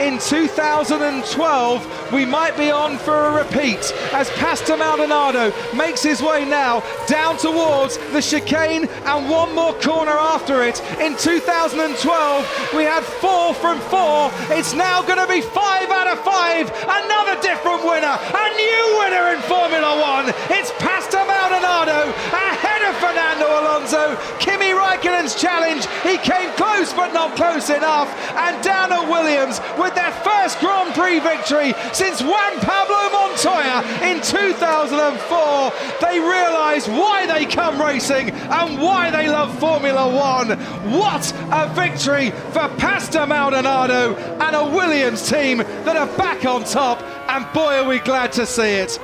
in 2012, we might be on for a repeat as Pastor Maldonado makes his way now down towards the chicane and one more corner after it. In 2012, we had 4 from 4. It's now going to be 5 out of 5. Another different winner, a new winner in Formula One. It's Pastor Maldonado ahead of Fernando Alonso. Kimi Raikkonen's challenge, he came close but not close enough. And down at Williams with their first Grand Prix victory since Juan Pablo Montoya in 2004. They realise why they come racing and why they love Formula One. What a victory for Pastor Maldonado and a Williams team that are back on top, and boy are we glad to see it.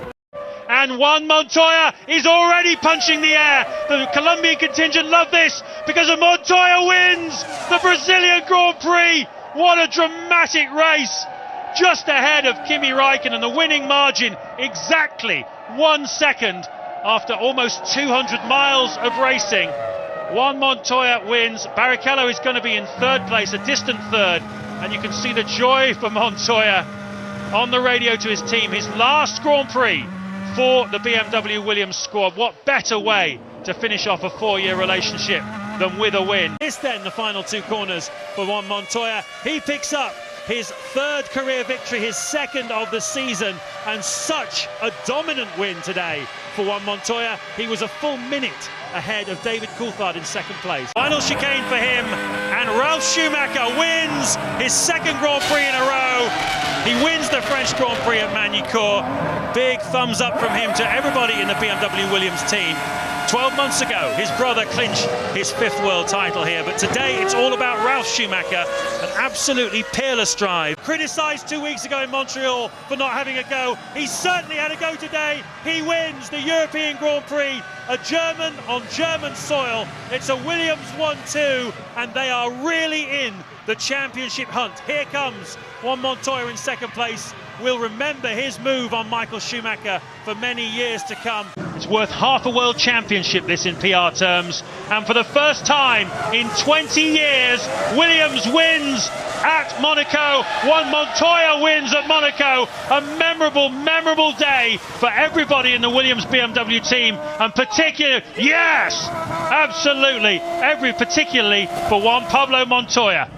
And Juan Montoya is already punching the air. The Colombian contingent love this because Montoya wins the Brazilian Grand Prix. What a dramatic race. Just ahead of Kimi Raikkonen, the winning margin exactly 1 second after almost 200 miles of racing. Juan Montoya wins. Barrichello is going to be in third place, a distant third. And you can see the joy for Montoya on the radio to his team. His last Grand Prix for the BMW Williams squad. What better way to finish off a 4-year relationship than with a win? This then the final 2 corners for Juan Montoya. He picks up his 3rd career victory, his 2nd of the season, and such a dominant win today for Juan Montoya. He was a full minute ahead of David Coulthard in 2nd place. Final chicane for him, and Ralf Schumacher wins his 2nd Grand Prix in a row. He wins the French Grand Prix at Magny-Cours. Big thumbs up from him to everybody in the BMW Williams team. 12 months ago, his brother clinched his 5th world title here, but today it's all about Ralf Schumacher, an absolutely peerless drive. Criticised 2 weeks ago in Montreal for not having a go. He certainly had a go today. He wins the European Grand Prix, a German on German soil. It's a Williams 1-2, and they are really in the championship hunt. Here comes Juan Montoya in 2nd place. We'll remember his move on Michael Schumacher for many years to come. It's worth half a world championship, this in PR terms. And for the first time in 20 years, Williams wins at Monaco. Juan Montoya wins at Monaco. A memorable, memorable day for everybody in the Williams BMW team. And particularly, yes, absolutely, particularly for Juan Pablo Montoya.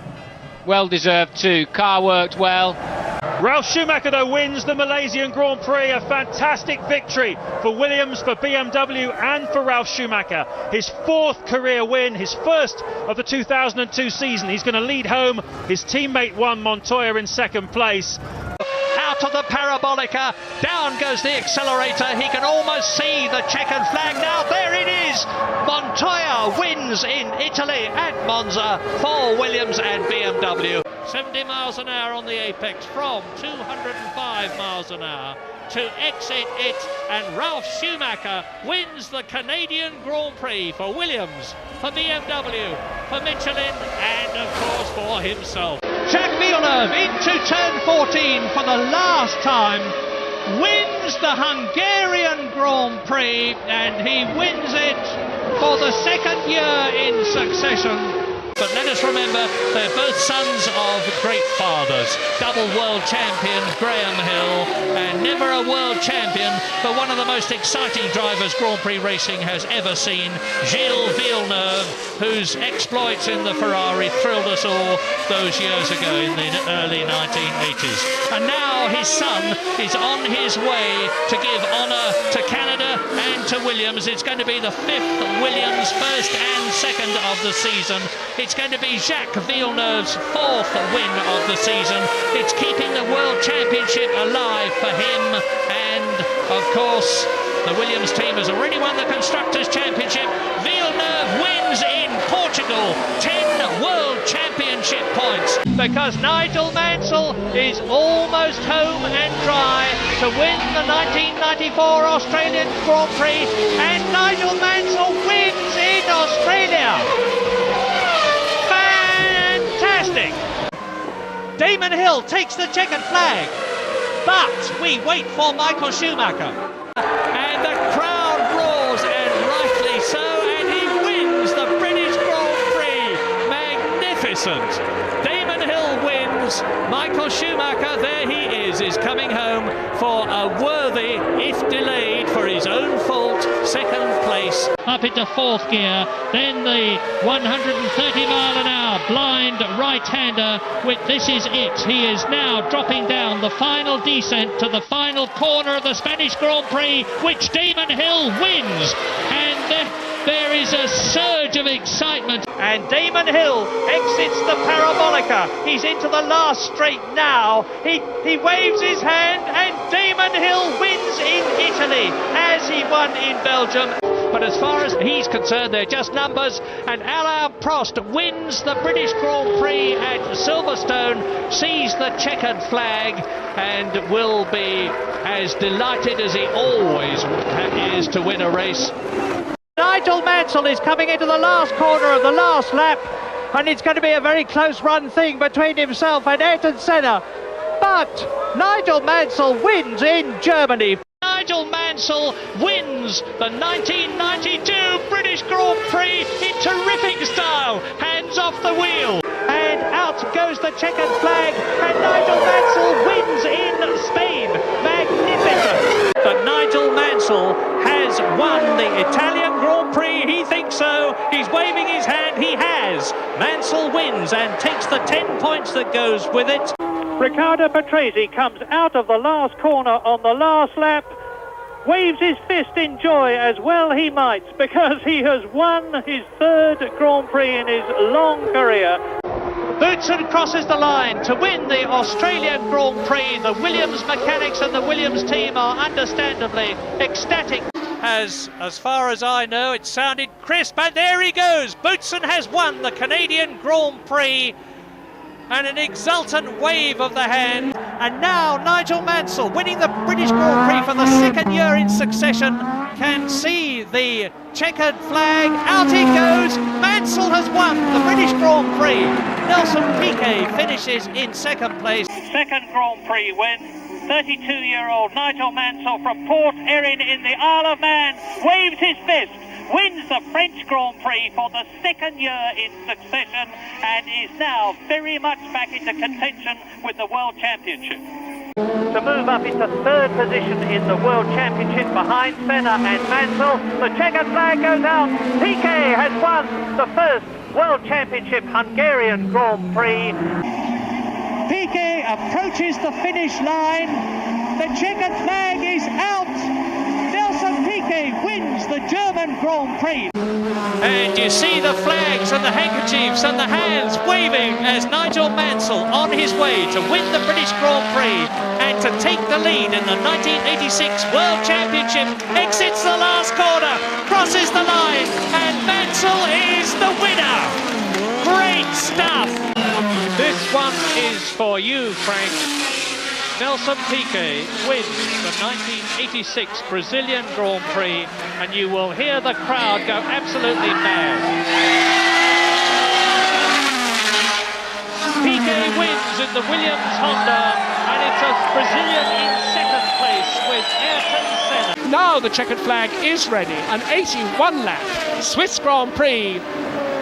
Well deserved too. Car worked well. Ralf Schumacher, though, wins the Malaysian Grand Prix. A fantastic victory for Williams, for BMW and for Ralf Schumacher. His 4th career win, his 1st of the 2002 season. He's going to lead home his teammate Juan Montoya in 2nd place. Out of the parabolica, down goes the accelerator. He can almost see the checkered flag now. There it is. Montoya wins in Italy at Monza for Williams and BMW. 70 miles an hour on the apex from 205 miles an hour to exit it, and Ralf Schumacher wins the Canadian Grand Prix for Williams, for BMW, for Michelin, and of course for himself. Jacques Villeneuve into turn 14 for the last time, wins the Hungarian Grand Prix, and he wins it for the 2nd year in succession. But let us remember, they're both sons of great fathers. Double world champion Graham Hill, and never a world champion, but one of the most exciting drivers Grand Prix racing has ever seen, Gilles Villeneuve, whose exploits in the Ferrari thrilled us all those years ago in the early 1980s. And now his son is on his way to give honour to Canada and to Williams. It's going to be the 5th Williams 1st and 2nd of the season. It's going to be Jacques Villeneuve's 4th win of the season. It's keeping the World Championship alive for him. And, of course, the Williams team has already won the Constructors' Championship. Villeneuve wins in Portugal. 10 World Championship points. Because Nigel Mansell is almost home and dry to win the 1994 Australian Grand Prix. And Nigel Mansell wins in Australia. Damon Hill takes the checkered flag, but we wait for Michael Schumacher. And the crowd roars, and rightly so, and he wins the British Grand Prix. Magnificent. Damon Hill wins Williams. Michael Schumacher, there he is coming home for a worthy, if delayed for his own fault, second place. Up into fourth gear, then the 130-mile-an-hour blind right-hander. This is it. He is now dropping down the final descent to the final corner of the Spanish Grand Prix, which Damon Hill wins. And there is a surge of excitement. And Damon Hill exits the Parabolica. He's into the last straight now. He waves his hand, and Damon Hill wins in Italy as he won in Belgium. But as far as he's concerned, they're just numbers. And Alain Prost wins the British Grand Prix at Silverstone, sees the checkered flag, and will be as delighted as he always is to win a race. Nigel Mansell is coming into the last corner of the last lap, and it's going to be a very close run thing between himself and Ayrton Senna. But Nigel Mansell wins in Germany. Nigel Mansell wins the 1992 British Grand Prix in terrific style, hands off the wheel. And out goes the checkered flag, and Nigel Mansell wins in Spain. Magnificent. But Nigel Mansell has won the Italian Grand Prix. He thinks so. He's waving his hand. He has. Mansell wins and takes the 10 points that goes with it. Riccardo Patrese comes out of the last corner on the last lap, waves his fist in joy, as well he might, because he has won his third Grand Prix in his long career. Boutsen crosses the line to win the Australian Grand Prix. The Williams mechanics and the Williams team are understandably ecstatic. As far as I know, it sounded crisp, and there he goes. Boutsen has won the Canadian Grand Prix, and an exultant wave of the hand. And now Nigel Mansell, winning the British Grand Prix for the second year in succession, can see the checkered flag. Out he goes. Mansell has won the British Grand Prix. Nelson Piquet finishes in second place. Second Grand Prix win. 32-year-old Nigel Mansell from Port Erin in the Isle of Man waves his fist, wins the French Grand Prix for the second year in succession, and is now very much back into contention with the World Championship. To move up into third position in the World Championship behind Senna and Mansell, the checkered flag goes out. Piquet has won the first World Championship Hungarian Grand Prix. Piquet approaches the finish line. The checkered flag is out. Nelson Piquet wins the German Grand Prix. And you see the flags and the handkerchiefs and the hands waving as Nigel Mansell, on his way to win the British Grand Prix and to take the lead in the 1986 World Championship, exits the last corner, crosses the line, and Mansell is the winner. Great stuff. This one is for you, Frank. Nelson Piquet wins the 1986 Brazilian Grand Prix, and you will hear the crowd go absolutely mad. Piquet wins in the Williams Honda, and it's a Brazilian in second place with Ayrton Senna. Now the checkered flag is ready, an 81 lap Swiss Grand Prix.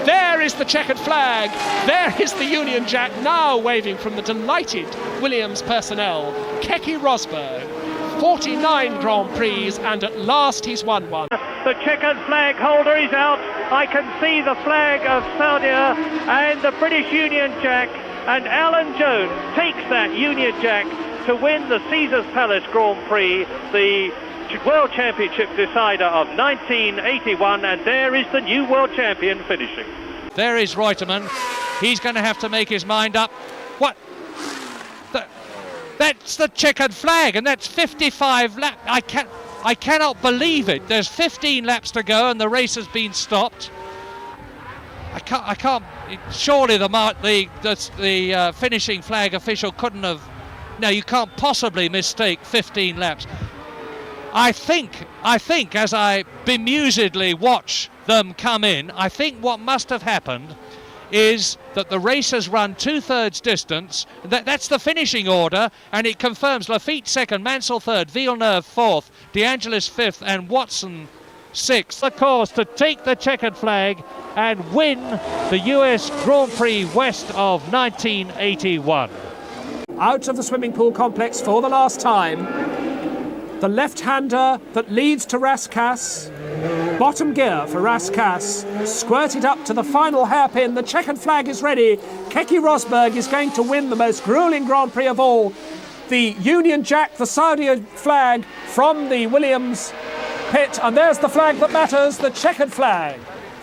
There is the checkered flag. There is the Union Jack now waving from the delighted Williams personnel. Keke Rosberg, 49 Grand Prix, and at last he's won one. The checkered flag holder is out. I can see the flag of Saudi and the British Union Jack, and Alan Jones takes that Union Jack to win the Caesars Palace Grand Prix, the World Championship decider of 1981, and there is the new world champion finishing. There is Reutemann. He's going to have to make his mind up. What? That's the checkered flag, and that's 55 laps. I cannot believe it. There's 15 laps to go, and the race has been stopped. I can't. Surely the finishing flag official couldn't have. No, you can't possibly mistake 15 laps. I think as I bemusedly watch them come in, I think what must have happened is that the race has run 2/3 distance. That's the finishing order, and it confirms Lafitte second, Mansell third, Villeneuve fourth, De Angelis fifth, and Watson sixth. The course to take the checkered flag and win the US Grand Prix West of 1981. out of the swimming pool complex for the last time. The left-hander that leads to Raskas. Bottom gear for Raskas. Squirted up to the final hairpin. The checkered flag is ready. Keke Rosberg is going to win the most grueling Grand Prix of all. The Union Jack, the Saudi flag from the Williams pit. And there's the flag that matters, the checkered flag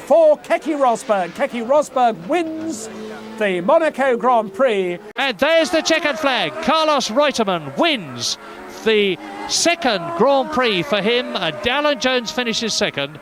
for Keke Rosberg. Keke Rosberg wins the Monaco Grand Prix. And there's the checkered flag. Carlos Reutemann wins the second Grand Prix for him, and Alan Jones finishes second.